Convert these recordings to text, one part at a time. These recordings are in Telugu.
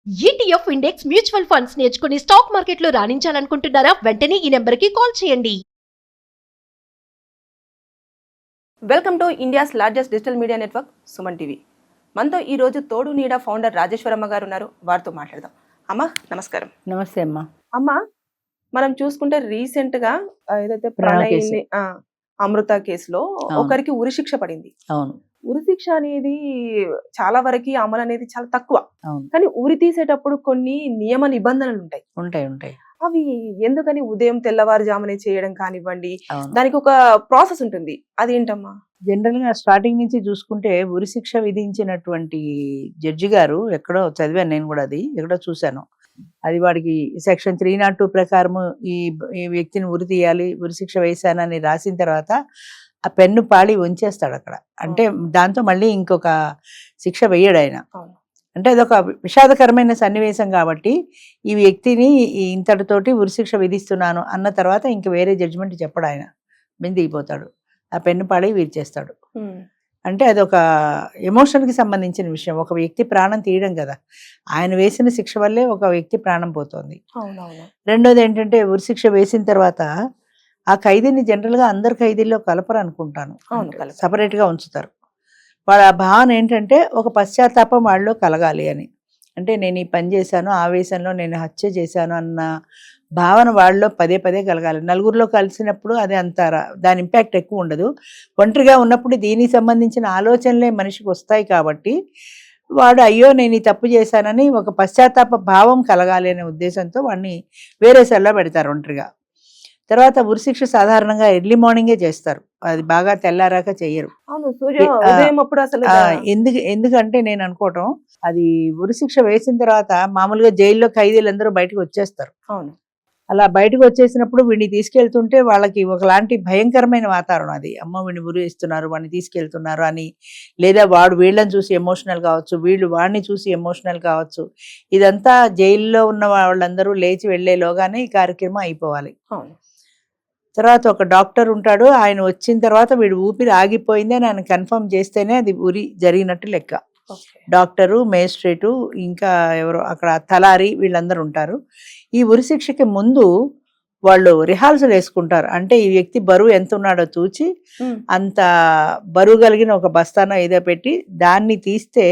ఈటీఎఫ్ ఇండెక్స్ మ్యూచువల్ ఫండ్స్ నేర్చుకుని స్టాక్ మార్కెట్లో రాణించాలనుకుంటున్నారా? వెంటనే ఈ నెంబర్కి కాల్ చేయండి. Welcome to India's largest digital media network Suman TV. మనతో ఈ రోజు తోడు నీడ ఫౌండర్ రాజేశ్వరమ్మ గారు ఉన్నారు. వారితో మాట్లాడదాం. అమ్మ నమస్కారం. నమస్తే అమ్మా. అమ్మ, మనం చూసుకుంటే రీసెంట్ గా ఏదైతే ప్రణయ్ అమృత కేసులో ఒకరికి ఉరిశిక్ష పడింది. అవును, ఉరిశిక్ష అనేది చాలా వరకు అమలు అనేది చాలా తక్కువ. అవును, కానీ ఉరి తీసేటప్పుడు కొన్ని నియమ నిబంధనలు ఉంటాయి. ఉంటాయి. అవి ఎందుకని ఉదయం తెల్లవారుజామునే చేయడం కానివ్వండి, అవును. దానికి ఒక ప్రాసెస్ ఉంటుంది. అదేంటమ్మా? జనరల్ గా స్టార్టింగ్ నుంచి చూసుకుంటే ఉరిశిక్ష విధించినటువంటి జడ్జి గారు ఎక్కడో చదివాను, నేను కూడా అది ఎక్కడో చూశాను. అది వాడికి సెక్షన్ 302 ప్రకారము ఈ వ్యక్తిని ఉరి తీయాలి, ఉరిశిక్ష వేశానని రాసిన తర్వాత ఆ పెన్ను పాడి ఉంచేస్తాడు అక్కడ. అంటే దాంతో మళ్ళీ ఇంకొక శిక్ష వేయడు ఆయన. అంటే అదొక విషాదకరమైన సన్నివేశం కాబట్టి ఈ వ్యక్తిని ఇంతటితోటి ఉరిశిక్ష విధిస్తున్నాను అన్న తర్వాత ఇంక వేరే జడ్జిమెంట్ చెప్పడు ఆయన. మీద దిగిపోతాడు, ఆ పెన్ను పాడి వీర్చేస్తాడు. అంటే అదొక ఎమోషన్కి సంబంధించిన విషయం. ఒక వ్యక్తి ప్రాణం తీయడం కదా, ఆయన వేసిన శిక్ష వల్లే ఒక వ్యక్తి ప్రాణం పోతుంది. రెండోది ఏంటంటే ఉరిశిక్ష వేసిన తర్వాత ఆ ఖైదీని జనరల్గా అందరు ఖైదీల్లో కలపరు అనుకుంటాను, సపరేట్గా ఉంచుతారు. వాళ్ళ భావన ఏంటంటే ఒక పశ్చాత్తాపం వాళ్ళలో కలగాలి అని. అంటే నేను ఈ పని చేశాను, ఆవేశంలో నేను హత్య చేశాను అన్న భావన వాళ్ళలో పదే పదే కలగాలి. నలుగురిలో కలిసినప్పుడు అది అంత దాని ఇంపాక్ట్ ఎక్కువ ఉండదు. ఒంటరిగా ఉన్నప్పుడు దీనికి సంబంధించిన ఆలోచనలే మనిషికి వస్తాయి కాబట్టి వాడు అయ్యో నేను ఈ తప్పు చేశానని ఒక పశ్చాత్తాప భావం కలగాలి అనే ఉద్దేశంతో వాడిని వేరే సెల్లో పెడతారు ఒంటరిగా. తర్వాత ఉరిశిక్ష సాధారణంగా ఎర్లీ మార్నింగే చేస్తారు, అది బాగా తెల్లారాక చెయ్యరు. ఎందుకంటే నేను అనుకోవటం, అది ఉరిశిక్ష వేసిన తర్వాత మామూలుగా జైల్లో ఖైదీలందరూ బయటకు వచ్చేస్తారు. అవును, అలా బయటకు వచ్చేసినప్పుడు వీడిని తీసుకెళ్తుంటే వాళ్ళకి ఒకలాంటి భయంకరమైన వాతావరణం. అది అమ్మ వీడిని ఉరి ఇస్తున్నారు, వాడిని తీసుకెళ్తున్నారు అని, లేదా వాడు వీళ్ళని చూసి ఎమోషనల్ కావచ్చు, వీళ్ళు వాడిని చూసి ఎమోషనల్ కావచ్చు. ఇదంతా జైల్లో ఉన్న వాళ్ళందరూ లేచి వెళ్లేలోగానే ఈ కార్యక్రమం అయిపోవాలి. తర్వాత ఒక డాక్టర్ ఉంటాడు, ఆయన వచ్చిన తర్వాత వీడు ఊపిరి ఆగిపోయింది అని ఆయన కన్ఫర్మ్ చేస్తేనే అది ఉరి జరిగినట్టు లెక్క. డాక్టరు, మేజిస్ట్రేటు, ఇంకా ఎవరో అక్కడ తలారి, వీళ్ళందరూ ఉంటారు. ఈ ఉరిశిక్షకి ముందు వాళ్ళు రిహార్సల్ వేసుకుంటారు. అంటే ఈ వ్యక్తి బరువు ఎంత ఉన్నాడో చూచి అంత బరువు కలిగిన ఒక బస్తానో ఏదో పెట్టి దాన్ని తీస్తే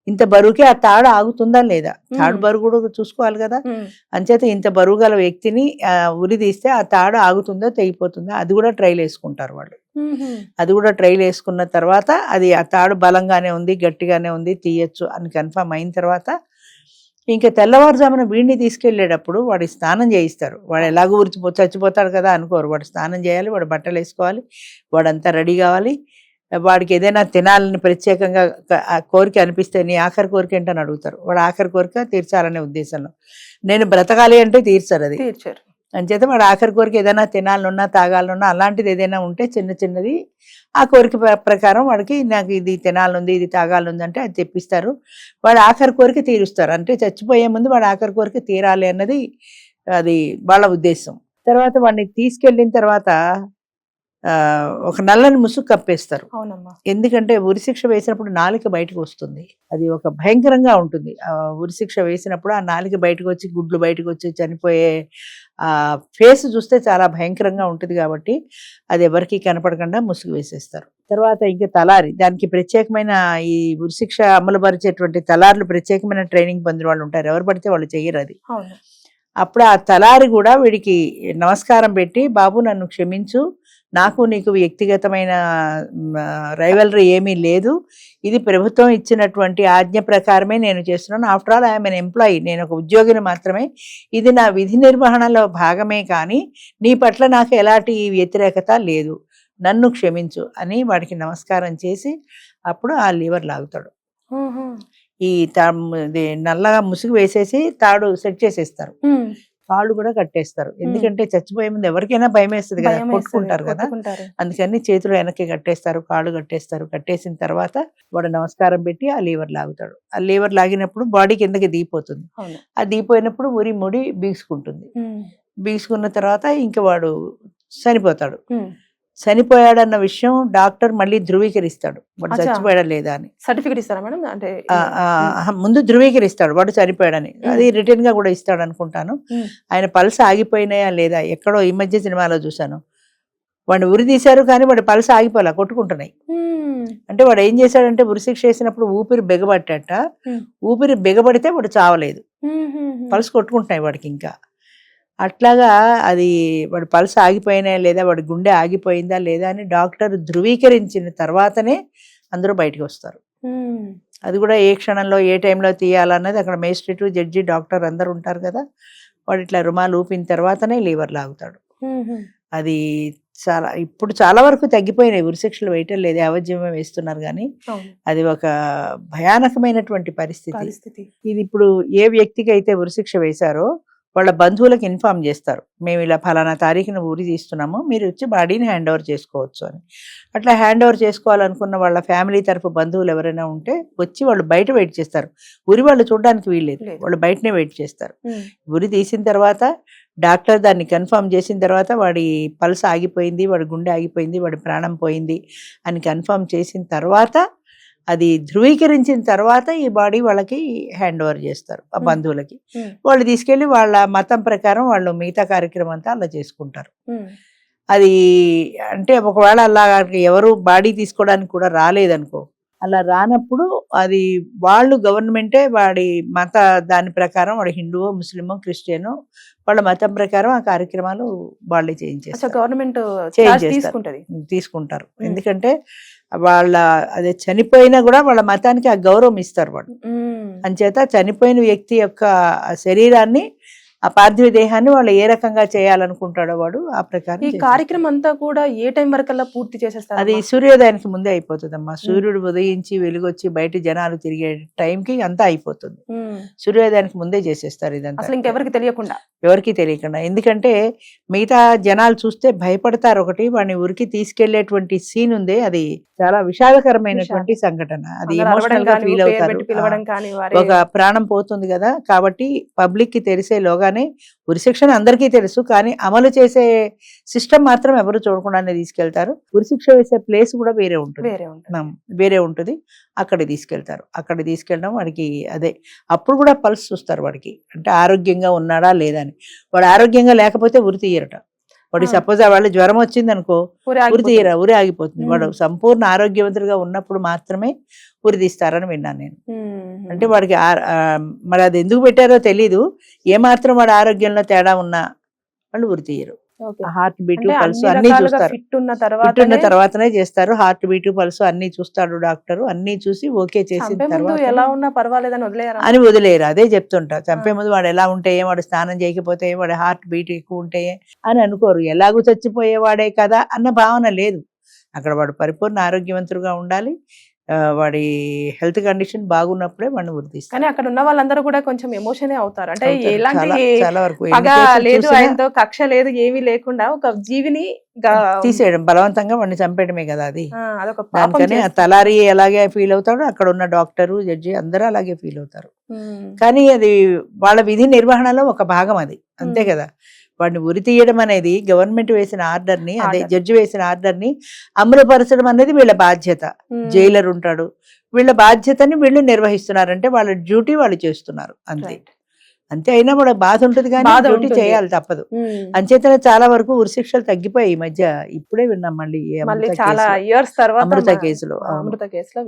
ఇంత బరువుకి ఆ తాడు ఆగుతుందా లేదా, తాడు బరువు కూడా చూసుకోవాలి కదా. అంచేత ఇంత బరువు గల వ్యక్తిని ఉరి తీస్తే ఆ తాడు ఆగుతుందో తెగిపోతుందో అది కూడా ట్రైల్ వేసుకుంటారు వాళ్ళు. అది కూడా ట్రైల్ వేసుకున్న తర్వాత అది ఆ తాడు బలంగానే ఉంది, గట్టిగానే ఉంది, తీయచ్చు అని కన్ఫర్మ్ అయిన తర్వాత ఇంకా తెల్లవారుజామున వీడిని తీసుకెళ్లేటప్పుడు వాడి స్నానం చేయిస్తారు. వాడు ఎలాగో చచ్చిపోతాడు కదా అనుకోరు, వాడు స్నానం చేయాలి, వాడు బట్టలు వేసుకోవాలి, వాడంతా రెడీ కావాలి. వాడికి ఏదైనా తినాలని ప్రత్యేకంగా కోరిక అనిపిస్తే నీ ఆఖరి కోరిక ఏంటని అడుగుతారు. వాడు ఆఖరి కోరిక తీర్చాలనే ఉద్దేశంలో, నేను బ్రతకాలి అంటే తీర్చారు, అది తీర్చారు. అంచేత వాడు ఆఖరి కోరిక ఏదైనా తినాలనున్నా తాగాలనున్నా అలాంటిది ఏదైనా ఉంటే చిన్నది ఆ కోరిక ప్రకారం వాడికి నాకు ఇది తినాలనుంది, ఇది తాగాలనుంది అంటే అది తెప్పిస్తారు. వాడు ఆఖరి కోరిక తీరుస్తారు. అంటే చచ్చిపోయే ముందు వాడు ఆఖరి కోరిక తీరాలి అన్నది అది వాళ్ళ ఉద్దేశం. తర్వాత వాడిని తీసుకెళ్ళిన తర్వాత ఒక నల్లని ముసుగు కప్పేస్తారు. ఎందుకంటే ఉరిశిక్ష వేసినప్పుడు నాలుక బయటకు వస్తుంది, అది ఒక భయంకరంగా ఉంటుంది. ఉరిశిక్ష వేసినప్పుడు ఆ నాలుక బయటకు వచ్చి, గుడ్లు బయటకు వచ్చి చనిపోయే ఆ ఫేస్ చూస్తే చాలా భయంకరంగా ఉంటుంది కాబట్టి అది ఎవరికి కనపడకుండా ముసుగు వేసేస్తారు. తర్వాత ఇంకా తలారి, దానికి ప్రత్యేకమైన ఈ ఉరిశిక్ష అమలుపరిచేటువంటి తలార్లు ప్రత్యేకమైన ట్రైనింగ్ పొందిన వాళ్ళు ఉంటారు, ఎవరు పడితే వాళ్ళు చెయ్యరు అది. అప్పుడు ఆ తలారి కూడా వీడికి నమస్కారం పెట్టి, బాబు నన్ను క్షమించు, నాకు నీకు వ్యక్తిగతమైన రైవలరీ ఏమీ లేదు, ఇది ప్రభుత్వం ఇచ్చినటువంటి ఆజ్ఞ ప్రకారమే నేను చేస్తున్నాను, after all I'm N employee, నేను ఒక ఉద్యోగిని మాత్రమే, ఇది నా విధి నిర్వహణలో భాగమే, కానీ నీ పట్ల నాకు ఎలాంటి వ్యతిరేకత లేదు, నన్ను క్షమించు అని వాడికి నమస్కారం చేసి అప్పుడు ఆ లీవర్ లాగుతాడు. ఈ నల్లగా ముసుగు వేసేసి తాడు సెట్ చేసేస్తారు, కాళ్ళు కూడా కట్టేస్తారు. ఎందుకంటే చచ్చిపోయే ముందు ఎవరికైనా భయం వేస్తుంది కదా, కొట్టుకుంటారు కదా, అందుకని చేతులు వెనక్కి కట్టేస్తారు, కాళ్ళు కట్టేస్తారు. కట్టేసిన తర్వాత వాడు నమస్కారం పెట్టి ఆ లీవర్ లాగుతాడు. ఆ లీవర్ లాగినప్పుడు బాడీ కిందకి దిగిపోతుంది. ఆ దిగిపోయినప్పుడు ముడి బిగుసుకుంటుంది. బిగుసుకున్న తర్వాత ఇంకా వాడు చనిపోతాడు. చనిపోయాడన్న విషయం డాక్టర్ మళ్ళీ ధృవీకరిస్తాడు వాడు అచ్చా. చచ్చిపోయాడా లేదా అని. సర్టిఫికెట్ ఇస్తారా మేడం? అంటే ముందు ధృవీకరిస్తాడు వాడు చనిపోయాడని. అది రిటర్న్ గా కూడా ఇస్తాడు అనుకుంటాను. ఆయన పల్స్ ఆగిపోయినాయా లేదా, ఎక్కడో ఈ మధ్య సినిమాలో చూశాను, వాడిని ఉరి తీశారు కానీ వాడి పల్స్ ఆగిపోలే, కొట్టుకుంటున్నాయి. అంటే వాడు ఏం చేశాడంటే ఉరిశిక్ష వేసినప్పుడు ఊపిరి బిగబట్టట, ఊపిరి బిగబడితే వాడు చావలేదు, పల్స్ కొట్టుకుంటున్నాయి వాడికి. ఇంకా అట్లాగా అది వాడి పల్స్ ఆగిపోయినాయా లేదా, వాడి గుండె ఆగిపోయిందా లేదా అని డాక్టర్ ధృవీకరించిన తర్వాతనే అందరూ బయటకు వస్తారు. అది కూడా ఏ క్షణంలో ఏ టైంలో తీయాలన్నది అక్కడ మేజిస్ట్రేట్, జడ్జి, డాక్టర్ అందరు ఉంటారు కదా. వాడు ఇట్లా రుమాలు ఊపిన తర్వాతనే లీవర్ లాగుతాడు. అది ఇప్పుడు చాలా వరకు తగ్గిపోయినాయి, ఉరిశిక్షలు వేయటం లేదు, యావజ్జీవమే వేస్తున్నారు. కానీ అది ఒక భయానకమైనటువంటి పరిస్థితి. ఇది ఇప్పుడు ఏ వ్యక్తికి అయితే ఉరిశిక్ష వేశారో వాళ్ళ బంధువులకు ఇన్ఫార్మ్ చేస్తారు, మేము ఇలా ఫలానా తారీఖున ఉరి తీస్తున్నాము, మీరు వచ్చి బాడీని హ్యాండ్ ఓవర్ చేసుకోవచ్చు అని. అట్లా హ్యాండ్ ఓవర్ చేసుకోవాలనుకున్న వాళ్ళ ఫ్యామిలీ తరఫు బంధువులు ఎవరైనా ఉంటే వచ్చి వాళ్ళు బయట వెయిట్ చేస్తారు. ఉరి వాళ్ళు చూడడానికి వీల్లేదు, వాళ్ళు బయటనే వెయిట్ చేస్తారు. ఉరి తీసిన తర్వాత డాక్టర్ దాన్ని కన్ఫర్మ్ చేసిన తర్వాత వాడి పల్స్ ఆగిపోయింది, వాడి గుండె ఆగిపోయింది, వాడి ప్రాణం పోయింది అని కన్ఫర్మ్ చేసిన తర్వాత, అది ధృవీకరించిన తర్వాత ఈ బాడీ వాళ్ళకి హ్యాండ్ ఓవర్ చేస్తారు ఆ బంధువులకి. వాళ్ళు తీసుకెళ్లి వాళ్ళ మతం ప్రకారం వాళ్ళు మిగతా కార్యక్రమం అంతా అలా చేసుకుంటారు. అది అంటే ఒకవేళ అలా ఎవరు బాడీ తీసుకోవడానికి కూడా రాలేదనుకో, అలా రానప్పుడు అది వాళ్ళు గవర్నమెంటే వాడి మత దాని ప్రకారం, వాడు హిందువో ముస్లిమో క్రిస్టియనో, వాళ్ళ మతం ప్రకారం ఆ కార్యక్రమాలు వాళ్ళే చేయించేస్తారు. గవర్నమెంట్ తీసుకుంటారు. ఎందుకంటే వాళ్ళ అదే చనిపోయినా కూడా వాళ్ళ మతానికి ఆ గౌరవం ఇస్తారు వాళ్ళు. అంచేత చనిపోయిన వ్యక్తి యొక్క శరీరాన్ని, ఆ పార్థివ దేహాన్ని వాళ్ళు ఏ రకంగా చేయాలనుకుంటాడో వాడు ఆ ప్రకారం. ఈ కార్యక్రమం అంతా కూడా ఏ టైం వరకల్లా పూర్తి చేసేస్తారు? అది సూర్యోదయానికి ముందే అయిపోతుందమ్మా. సూర్యుడు ఉదయించి వెలుగొచ్చి బయట జనాలు తిరిగే టైంకి అంతా అయిపోతుంది. సూర్యోదయానికి ముందే చేసేస్తారు ఇదంతా, అసలు ఇంకెవరికి తెలియకుండా. ఎవరికి తెలియకుండా. ఎందుకంటే మిగతా జనాలు చూస్తే భయపడతారు. ఒకటి, వాడిని ఉరికి తీసుకెళ్లేటువంటి సీన్ ఉంది, అది చాలా విషాదకరమైనటువంటి సంఘటన. అది ఎమోషనల్ గా ఫీల్ అవుతారు. ఒక ప్రాణం పోతుంది కదా, కాబట్టి పబ్లిక్ కి తెలిసేలోగానే ఉరిశిక్షణ అందరికీ తెలుసు, కానీ అమలు చేసే సిస్టమ్ మాత్రం ఎవరు చూడకుండానే తీసుకెళ్తారు. ఉరిశిక్ష వేసే ప్లేస్ కూడా వేరే ఉంటుంది, అక్కడికి తీసుకెళ్తారు. అక్కడ తీసుకెళ్ళడం వాడికి అదే, అప్పుడు కూడా పల్స్ చూస్తారు వాడికి, అంటే ఆరోగ్యంగా ఉన్నాడా లేదా అని. వాడు ఆరోగ్యంగా లేకపోతే ఉరి తీయరట. వాడు సపోజ్ వాళ్ళు జ్వరం వచ్చింది అనుకో, ఉరి తీయరా, ఉరి ఆగిపోతుంది. వాడు సంపూర్ణ ఆరోగ్యవంతుడిగా ఉన్నప్పుడు మాత్రమే ఉరి తీస్తారని విన్నాను నేను. అంటే వాడికి మరి అది ఎందుకు పెట్టారో తెలీదు, ఏమాత్రం వాడి ఆరోగ్యంలో తేడా ఉన్నా వాళ్ళు ఉరి తీయరు. హార్ట్ బీట్ పల్స్ అన్ని చూస్తారు, ఫిట్ ఉన్న తర్వాతనే చేస్తారు. హార్ట్ బీట్ పల్స్ అన్ని చూస్తాడు డాక్టర్, అన్ని చూసి ఓకే చేసిన తర్వాత ఎలా ఉన్నా పర్వాలేదని అని వదిలేరు. అదే చెప్తుంటా, చంపే ముందు వాడు ఎలా ఉంటే, వాడు స్నానం చేయకపోతే, వాడి హార్ట్ బీట్ ఎక్కువ ఉంటే అని అనుకోరు. ఎలాగూ చచ్చిపోయేవాడే కదా అన్న భావన లేదు అక్కడ. వాడు పరిపూర్ణ ఆరోగ్యవంతుడుగా ఉండాలి, వాడి హెల్త్ కండిషన్ బాగున్నప్పుడే వాడిని గుర్తిస్తారు. కానీ అక్కడ ఉన్న వాళ్ళందరూ కూడా కొంచెం ఎమోషన్ అవుతారు. అంటే ఎలాంటి పగ లేదు, ఆయనతో కక్ష లేదు, ఏమీ లేకుండా ఒక జీవిని తీసేయడం, బలవంతంగా వాడిని చంపేయడమే కదా అది. దానికని తలారి ఎలాగే ఫీల్ అవుతాడు, అక్కడ ఉన్న డాక్టరు, జడ్జి అందరూ అలాగే ఫీల్ అవుతారు. కానీ అది వాళ్ళ విధి నిర్వహణలో ఒక భాగం అది, అంతే కదా. వాడిని ఉరి తీయడం అనేది గవర్నమెంట్ వేసిన ఆర్డర్ ని, అదే జడ్జి వేసిన ఆర్డర్ ని అమలుపరచడం అనేది వీళ్ళ బాధ్యత. జైలర్ ఉంటాడు, వీళ్ళ బాధ్యతని వీళ్ళు నిర్వహిస్తున్నారంటే వాళ్ళ డ్యూటీ వాళ్ళు చేస్తున్నారు, అంతే. అంతే అయినా కూడా బాధ ఉంటుంది, కానీ డ్యూటీ చేయాలి, తప్పదు. అంచేతనే చాలా వరకు ఉరిశిక్షలు తగ్గిపోయాయి ఈ మధ్య. ఇప్పుడే విన్నాం మళ్ళీ అమృత కేసులో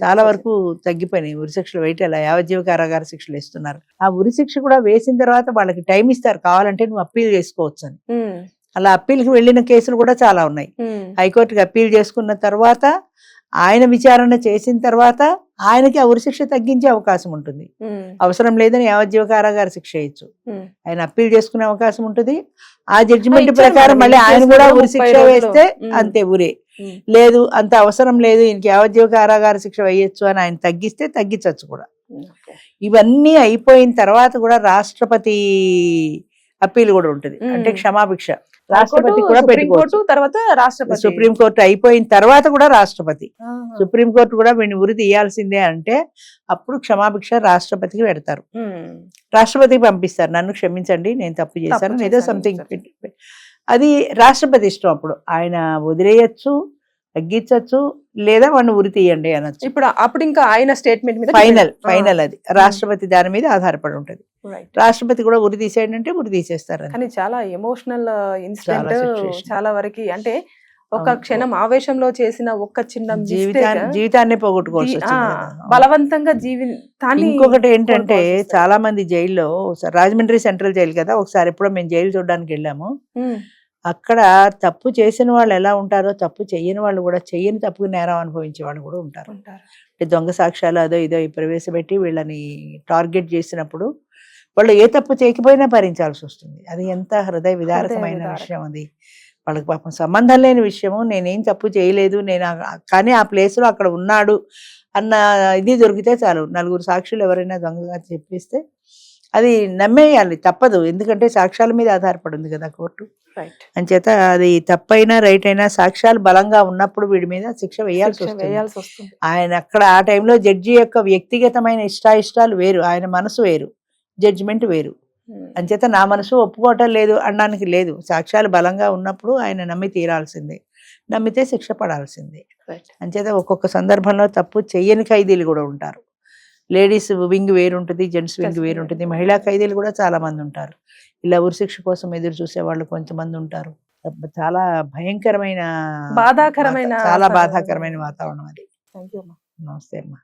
చాలా వరకు తగ్గిపోయినాయి ఉరిశిక్షలు వేయటం. యావజ్జీవ కారాగార శిక్షలు ఇస్తున్నారు. ఆ ఉరిశిక్ష కూడా వేసిన తర్వాత వాళ్ళకి టైం ఇస్తారు, కావాలంటే నువ్వు అప్పీల్ చేసుకోవచ్చు అని. అలా అప్పీల్కి వెళ్ళిన కేసులు కూడా చాలా ఉన్నాయి. హైకోర్టుకి అప్పీల్ చేసుకున్న తర్వాత ఆయన విచారణ చేసిన తర్వాత ఆయనకి ఆ ఉరిశిక్ష తగ్గించే అవకాశం ఉంటుంది. అవసరం లేదని యావజ్జీవ కారాగార శిక్ష వేయచ్చు. ఆయన అప్పీల్ చేసుకునే అవకాశం ఉంటుంది. ఆ జడ్జిమెంట్ ప్రకారం మళ్ళీ ఆయన కూడా ఉరిశిక్ష వేస్తే అంతే ఉరే. లేదు, అంత అవసరం లేదు, ఈయనకి యావజ్జీవ కారాగార శిక్ష వేయచ్చు అని ఆయన తగ్గిస్తే తగ్గించచ్చు కూడా. ఇవన్నీ అయిపోయిన తర్వాత కూడా రాష్ట్రపతి అప్పీల్ కూడా ఉంటుంది, అంటే క్షమాభిక్ష రాష్ట్రపతి కూడా పెట్టుకోవచ్చు. తర్వాత రాష్ట్రపతి, సుప్రీంకోర్టు అయిపోయిన తర్వాత కూడా రాష్ట్రపతి, సుప్రీంకోర్టు కూడా వీడిని ఉరి తీయాల్సిందే అంటే అప్పుడు క్షమాభిక్ష రాష్ట్రపతికి పెడతారు. రాష్ట్రపతికి పంపిస్తారు, నన్ను క్షమించండి, నేను తప్పు చేశాను, ఏదో సంథింగ్ అది రాష్ట్రపతి ఇష్టం. అప్పుడు ఆయన వదిలేయచ్చు, తగ్గించచ్చు, లేదా వాడిని ఉరి తీయండి అనొచ్చు. అప్పుడు ఇంకా ఆయన స్టేట్మెంట్ మీద ఫైనల్ అది రాష్ట్రపతి దాని మీద ఆధారపడి ఉంటది. రాష్ట్రపతి కూడా ఉరి తీసేయండి అంటే ఉరి తీసేస్తారు. కానీ చాలా ఎమోషనల్ ఇన్సిడెంట్, చాలా వరకు అంటే ఒక క్షణం ఆవేశంలో చేసిన ఒక్క చిన్న జీవితాన్ని పోగొట్టుకోవచ్చు. బలవంతంగా ఇంకొకటి ఏంటంటే చాలా మంది జైల్లో, రాజమండ్రి సెంట్రల్ జైలు కదా, ఒకసారి ఎప్పుడో మేము జైలు చూడడానికి వెళ్ళాము. అక్కడ తప్పు చేసిన వాళ్ళు ఎలా ఉంటారో తప్పు చెయ్యని వాళ్ళు కూడా, చెయ్యని తప్పుకు నేరం అనుభవించే వాళ్ళు కూడా ఉంటారు. అంటే దొంగ సాక్ష్యాలు అదో ఇదో ప్రవేశపెట్టి వీళ్ళని టార్గెట్ చేసినప్పుడు వాళ్ళు ఏ తప్పు చేయకపోయినా భరించాల్సి వస్తుంది. అది ఎంత హృదయ విదారకమైన విషయం. అది వాళ్ళకి పాపం సంబంధం లేని విషయము, నేనేం తప్పు చేయలేదు, కానీ ఆ ప్లేస్లో అక్కడ ఉన్నాడు అన్న ఇది దొరికితే చాలు. 4 సాక్షులు ఎవరైనా దొంగగా చెప్పిస్తే అది నమ్మేయాలి, తప్పదు. ఎందుకంటే సాక్ష్యాల మీద ఆధారపడి ఉంది కదా కోర్టు. అంచేత అది తప్పైనా రైట్ అయినా సాక్ష్యాలు బలంగా ఉన్నప్పుడు వీడి మీద శిక్ష వేయాల్సి వస్తుంది. ఆయన అక్కడ ఆ టైంలో జడ్జి యొక్క వ్యక్తిగతమైన ఇష్టాయిష్టాలు వేరు, ఆయన మనసు వేరు, జడ్జిమెంట్ వేరు. అంచేత నా మనసు ఒప్పుకోవటం లేదు అనడానికి లేదు. సాక్ష్యాలు బలంగా ఉన్నప్పుడు ఆయన నమ్మి తీరాల్సిందే, నమ్మితే శిక్ష పడాల్సిందే. అంచేత ఒక్కొక్క సందర్భంలో తప్పు చెయ్యని ఖైదీలు కూడా ఉంటారు. లేడీస్ వింగ్ వేరుంటుంది, జెంట్స్ వింగ్ వేరుంటుంది, మహిళా ఖైదీలు కూడా చాలా మంది ఉంటారు. ఇలా ఉరిశిక్ష కోసం ఎదురు చూసే వాళ్ళు కొంతమంది ఉంటారు. చాలా భయంకరమైన, బాధాకరమైన, చాలా బాధాకరమైన వాతావరణం అది. నమస్తే అమ్మా.